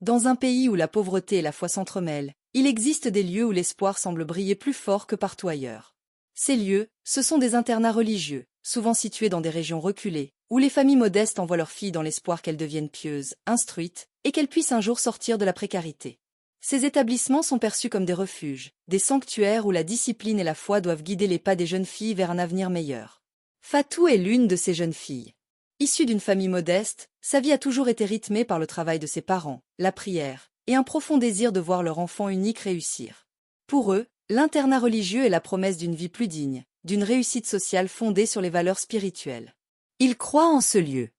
Dans un pays où la pauvreté et la foi s'entremêlent, il existe des lieux où l'espoir semble briller plus fort que partout ailleurs. Ces lieux, ce sont des internats religieux, souvent situés dans des régions reculées, où les familles modestes envoient leurs filles dans l'espoir qu'elles deviennent pieuses, instruites, et qu'elles puissent un jour sortir de la précarité. Ces établissements sont perçus comme des refuges, des sanctuaires où la discipline et la foi doivent guider les pas des jeunes filles vers un avenir meilleur. Fatou est l'une de ces jeunes filles. Issue d'une famille modeste, sa vie a toujours été rythmée par le travail de ses parents, la prière, et un profond désir de voir leur enfant unique réussir. Pour eux, l'internat religieux est la promesse d'une vie plus digne, d'une réussite sociale fondée sur les valeurs spirituelles. Ils croient en ce lieu.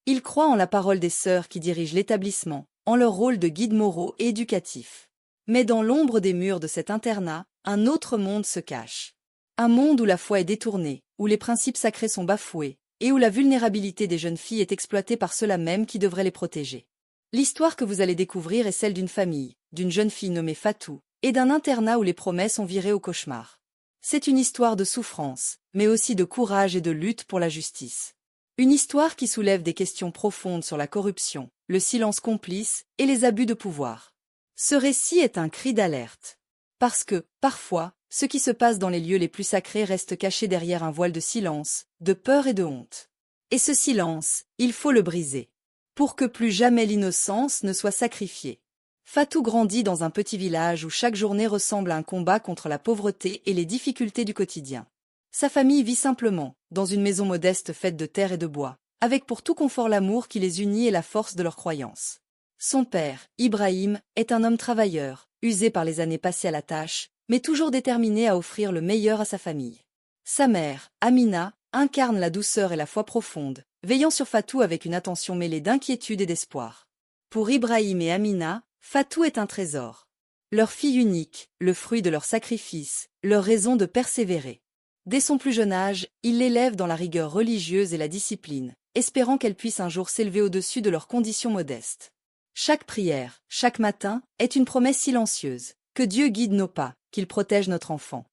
Ils croient en la parole des sœurs qui dirigent l'établissement, en leur rôle de guides moraux et éducatifs. Mais dans l'ombre des murs de cet internat, un autre monde se cache. Un monde où la foi est détournée, où les principes sacrés sont bafoués, et où la vulnérabilité des jeunes filles est exploitée par ceux-là même qui devraient les protéger. L'histoire que vous allez découvrir est celle d'une famille, d'une jeune fille nommée Fatou, et d'un internat où les promesses ont viré au cauchemar. C'est une histoire de souffrance, mais aussi de courage et de lutte pour la justice. Une histoire qui soulève des questions profondes sur la corruption, le silence complice et les abus de pouvoir. Ce récit est un cri d'alerte. Parce que, parfois, ce qui se passe dans les lieux les plus sacrés reste caché derrière un voile de silence, de peur et de honte. Et ce silence, il faut le briser. Pour que plus jamais l'innocence ne soit sacrifiée. Fatou grandit dans un petit village où chaque journée ressemble à un combat contre la pauvreté et les difficultés du quotidien. Sa famille vit simplement, dans une maison modeste faite de terre et de bois, avec pour tout confort l'amour qui les unit et la force de leurs croyances. Son père, Ibrahim, est un homme travailleur, usé par les années passées à la tâche, mais toujours déterminé à offrir le meilleur à sa famille. Sa mère, Amina, incarne la douceur et la foi profonde, veillant sur Fatou avec une attention mêlée d'inquiétude et d'espoir. Pour Ibrahim et Amina, Fatou est un trésor. Leur fille unique, le fruit de leur sacrifice, leur raison de persévérer. Dès son plus jeune âge, il l'élève dans la rigueur religieuse et la discipline, espérant qu'elle puisse un jour s'élever au-dessus de leurs conditions modestes. Chaque prière, chaque matin, est une promesse silencieuse, que Dieu guide nos pas, qu'il protège notre enfant.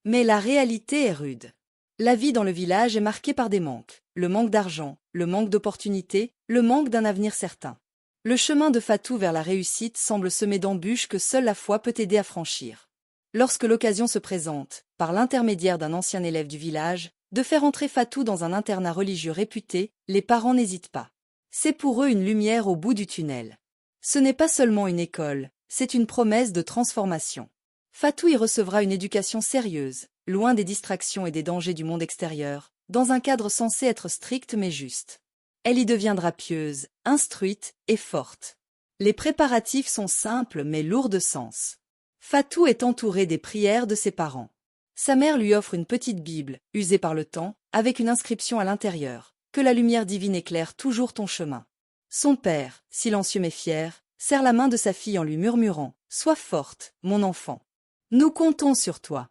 Mais la réalité est rude. La vie dans le village est marquée par des manques, le manque d'argent, le manque d'opportunités, le manque d'un avenir certain. Le chemin de Fatou vers la réussite semble semé d'embûches que seule la foi peut aider à franchir. Lorsque l'occasion se présente, par l'intermédiaire d'un ancien élève du village, de faire entrer Fatou dans un internat religieux réputé, les parents n'hésitent pas. C'est pour eux une lumière au bout du tunnel. Ce n'est pas seulement une école, c'est une promesse de transformation. Fatou y recevra une éducation sérieuse, loin des distractions et des dangers du monde extérieur, dans un cadre censé être strict mais juste. Elle y deviendra pieuse, instruite et forte. Les préparatifs sont simples mais lourds de sens. Fatou est entourée des prières de ses parents. Sa mère lui offre une petite Bible, usée par le temps, avec une inscription à l'intérieur, « Que la lumière divine éclaire toujours ton chemin ». Son père, silencieux mais fier, serre la main de sa fille en lui murmurant « Sois forte, mon enfant. Nous comptons sur toi ».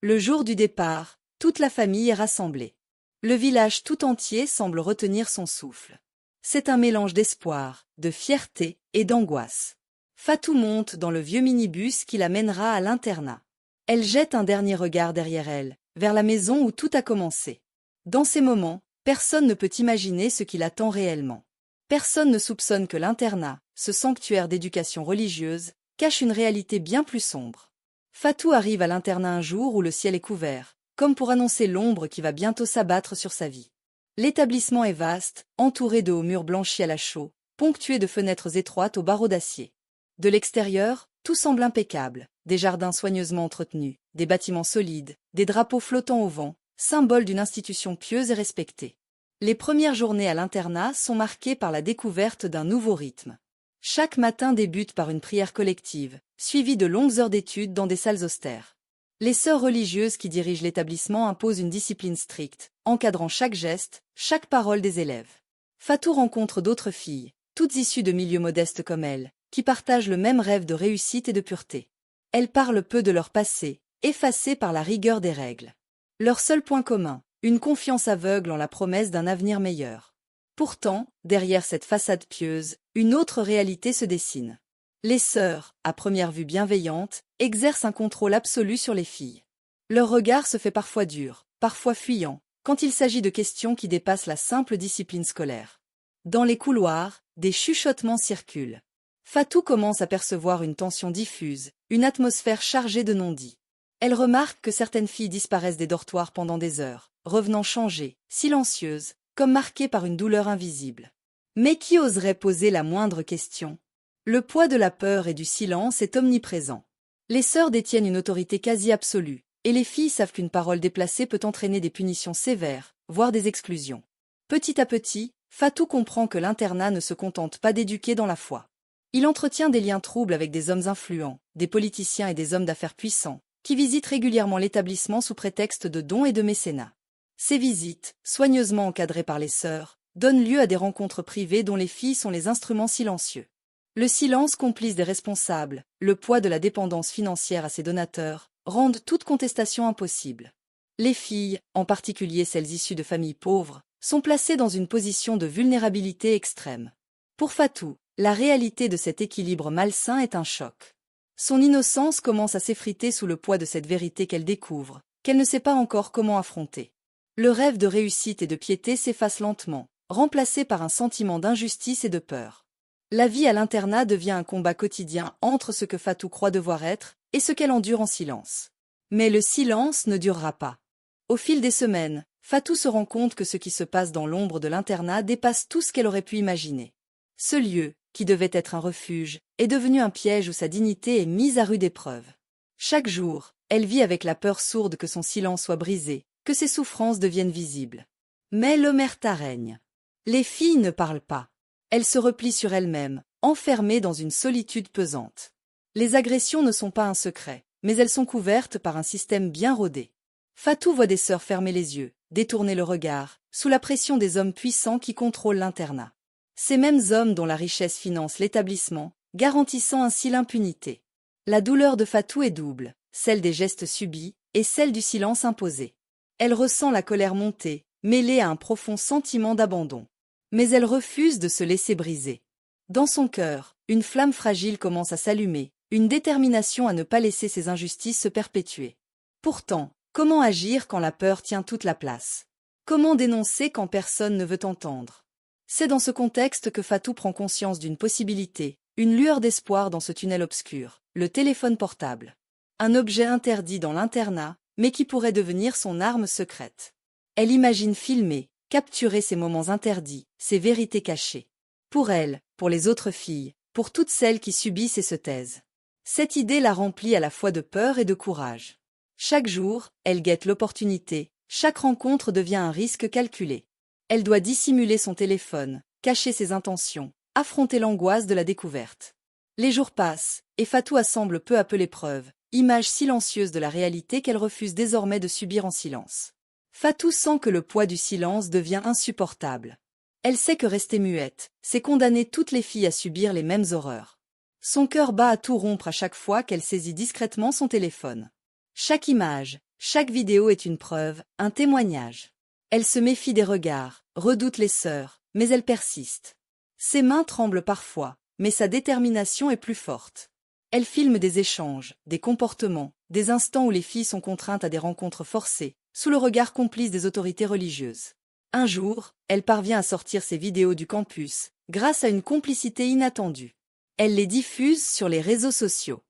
Le jour du départ, toute la famille est rassemblée. Le village tout entier semble retenir son souffle. C'est un mélange d'espoir, de fierté et d'angoisse. Fatou monte dans le vieux minibus qui l'amènera à l'internat. Elle jette un dernier regard derrière elle, vers la maison où tout a commencé. Dans ces moments, personne ne peut imaginer ce qui l'attend réellement. Personne ne soupçonne que l'internat, ce sanctuaire d'éducation religieuse, cache une réalité bien plus sombre. Fatou arrive à l'internat un jour où le ciel est couvert, comme pour annoncer l'ombre qui va bientôt s'abattre sur sa vie. L'établissement est vaste, entouré de hauts murs blanchis à la chaux, ponctué de fenêtres étroites aux barreaux d'acier. De l'extérieur, tout semble impeccable, des jardins soigneusement entretenus, des bâtiments solides, des drapeaux flottants au vent, symbole d'une institution pieuse et respectée. Les premières journées à l'internat sont marquées par la découverte d'un nouveau rythme. Chaque matin débute par une prière collective, suivie de longues heures d'études dans des salles austères. Les sœurs religieuses qui dirigent l'établissement imposent une discipline stricte, encadrant chaque geste, chaque parole des élèves. Fatou rencontre d'autres filles, toutes issues de milieux modestes comme elle, qui partagent le même rêve de réussite et de pureté. Elles parlent peu de leur passé, effacé par la rigueur des règles. Leur seul point commun, une confiance aveugle en la promesse d'un avenir meilleur. Pourtant, derrière cette façade pieuse, une autre réalité se dessine. Les sœurs, à première vue bienveillantes, exercent un contrôle absolu sur les filles. Leur regard se fait parfois dur, parfois fuyant, quand il s'agit de questions qui dépassent la simple discipline scolaire. Dans les couloirs, des chuchotements circulent. Fatou commence à percevoir une tension diffuse, une atmosphère chargée de non-dits. Elle remarque que certaines filles disparaissent des dortoirs pendant des heures, revenant changées, silencieuses, comme marquées par une douleur invisible. Mais qui oserait poser la moindre question? Le poids de la peur et du silence est omniprésent. Les sœurs détiennent une autorité quasi absolue, et les filles savent qu'une parole déplacée peut entraîner des punitions sévères, voire des exclusions. Petit à petit, Fatou comprend que l'internat ne se contente pas d'éduquer dans la foi. Il entretient des liens troubles avec des hommes influents, des politiciens et des hommes d'affaires puissants, qui visitent régulièrement l'établissement sous prétexte de dons et de mécénat. Ces visites, soigneusement encadrées par les sœurs, donnent lieu à des rencontres privées dont les filles sont les instruments silencieux. Le silence complice des responsables, le poids de la dépendance financière à ses donateurs, rendent toute contestation impossible. Les filles, en particulier celles issues de familles pauvres, sont placées dans une position de vulnérabilité extrême. Pour Fatou, la réalité de cet équilibre malsain est un choc. Son innocence commence à s'effriter sous le poids de cette vérité qu'elle découvre, qu'elle ne sait pas encore comment affronter. Le rêve de réussite et de piété s'efface lentement, remplacé par un sentiment d'injustice et de peur. La vie à l'internat devient un combat quotidien entre ce que Fatou croit devoir être et ce qu'elle endure en silence. Mais le silence ne durera pas. Au fil des semaines, Fatou se rend compte que ce qui se passe dans l'ombre de l'internat dépasse tout ce qu'elle aurait pu imaginer. Ce lieu, qui devait être un refuge, est devenu un piège où sa dignité est mise à rude épreuve. Chaque jour, elle vit avec la peur sourde que son silence soit brisé, que ses souffrances deviennent visibles. Mais l'omerta règne. Les filles ne parlent pas. Elles se replient sur elles-mêmes, enfermées dans une solitude pesante. Les agressions ne sont pas un secret, mais elles sont couvertes par un système bien rodé. Fatou voit des sœurs fermer les yeux, détourner le regard, sous la pression des hommes puissants qui contrôlent l'internat. Ces mêmes hommes dont la richesse finance l'établissement, garantissant ainsi l'impunité. La douleur de Fatou est double, celle des gestes subis et celle du silence imposé. Elle ressent la colère monter, mêlée à un profond sentiment d'abandon. Mais elle refuse de se laisser briser. Dans son cœur, une flamme fragile commence à s'allumer, une détermination à ne pas laisser ces injustices se perpétuer. Pourtant, comment agir quand la peur tient toute la place? Comment dénoncer quand personne ne veut entendre? C'est dans ce contexte que Fatou prend conscience d'une possibilité, une lueur d'espoir dans ce tunnel obscur, le téléphone portable. Un objet interdit dans l'internat, mais qui pourrait devenir son arme secrète. Elle imagine filmer, capturer ces moments interdits, ces vérités cachées. Pour elle, pour les autres filles, pour toutes celles qui subissent et se taisent. Cette idée la remplit à la fois de peur et de courage. Chaque jour, elle guette l'opportunité, chaque rencontre devient un risque calculé. Elle doit dissimuler son téléphone, cacher ses intentions, affronter l'angoisse de la découverte. Les jours passent, et Fatou assemble peu à peu les preuves, image silencieuse de la réalité qu'elle refuse désormais de subir en silence. Fatou sent que le poids du silence devient insupportable. Elle sait que rester muette, c'est condamner toutes les filles à subir les mêmes horreurs. Son cœur bat à tout rompre à chaque fois qu'elle saisit discrètement son téléphone. Chaque image, chaque vidéo est une preuve, un témoignage. Elle se méfie des regards, redoute les sœurs, mais elle persiste. Ses mains tremblent parfois, mais sa détermination est plus forte. Elle filme des échanges, des comportements, des instants où les filles sont contraintes à des rencontres forcées, sous le regard complice des autorités religieuses. Un jour, elle parvient à sortir ces vidéos du campus, grâce à une complicité inattendue. Elle les diffuse sur les réseaux sociaux.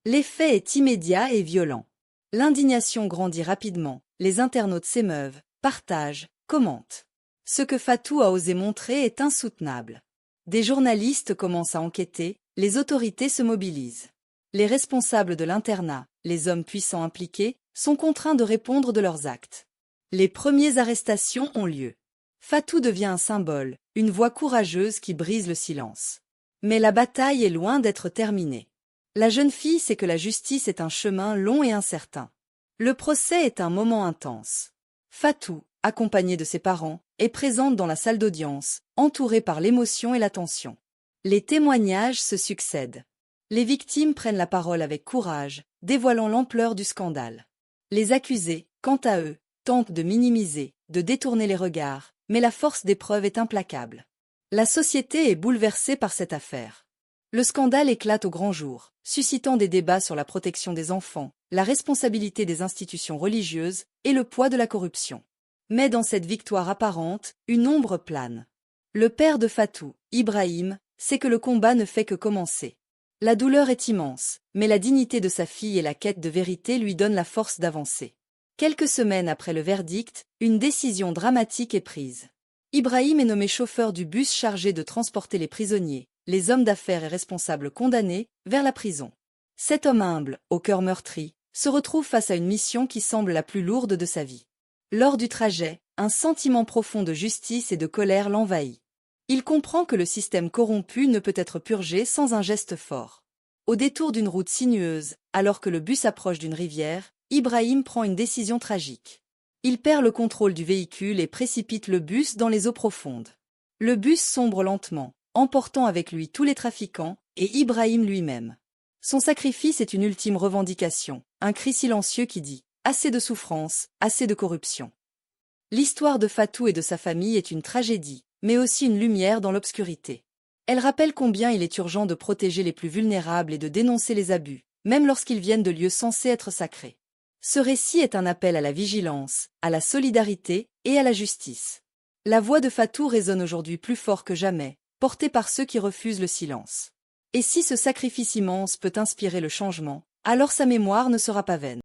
L'effet est immédiat et violent. L'indignation grandit rapidement, les internautes s'émeuvent, partagent, commentent. Ce que Fatou a osé montrer est insoutenable. Des journalistes commencent à enquêter, les autorités se mobilisent. Les responsables de l'internat, les hommes puissants impliqués, sont contraints de répondre de leurs actes. Les premières arrestations ont lieu. Fatou devient un symbole, une voix courageuse qui brise le silence. Mais la bataille est loin d'être terminée. La jeune fille sait que la justice est un chemin long et incertain. Le procès est un moment intense. Fatou, accompagnée de ses parents, est présente dans la salle d'audience, entourée par l'émotion et la tension. Les témoignages se succèdent. Les victimes prennent la parole avec courage, dévoilant l'ampleur du scandale. Les accusés, quant à eux, tentent de minimiser, de détourner les regards, mais la force des preuves est implacable. La société est bouleversée par cette affaire. Le scandale éclate au grand jour, suscitant des débats sur la protection des enfants, la responsabilité des institutions religieuses et le poids de la corruption. Mais dans cette victoire apparente, une ombre plane. Le père de Fatou, Ibrahim, c'est que le combat ne fait que commencer. La douleur est immense, mais la dignité de sa fille et la quête de vérité lui donnent la force d'avancer. Quelques semaines après le verdict, une décision dramatique est prise. Ibrahim est nommé chauffeur du bus chargé de transporter les prisonniers, les hommes d'affaires et responsables condamnés, vers la prison. Cet homme humble, au cœur meurtri, se retrouve face à une mission qui semble la plus lourde de sa vie. Lors du trajet, un sentiment profond de justice et de colère l'envahit. Il comprend que le système corrompu ne peut être purgé sans un geste fort. Au détour d'une route sinueuse, alors que le bus approche d'une rivière, Ibrahim prend une décision tragique. Il perd le contrôle du véhicule et précipite le bus dans les eaux profondes. Le bus sombre lentement, emportant avec lui tous les trafiquants et Ibrahim lui-même. Son sacrifice est une ultime revendication, un cri silencieux qui dit « Assez de souffrance, assez de corruption ». L'histoire de Fatou et de sa famille est une tragédie, mais aussi une lumière dans l'obscurité. Elle rappelle combien il est urgent de protéger les plus vulnérables et de dénoncer les abus, même lorsqu'ils viennent de lieux censés être sacrés. Ce récit est un appel à la vigilance, à la solidarité et à la justice. La voix de Fatou résonne aujourd'hui plus fort que jamais, portée par ceux qui refusent le silence. Et si ce sacrifice immense peut inspirer le changement, alors sa mémoire ne sera pas vaine.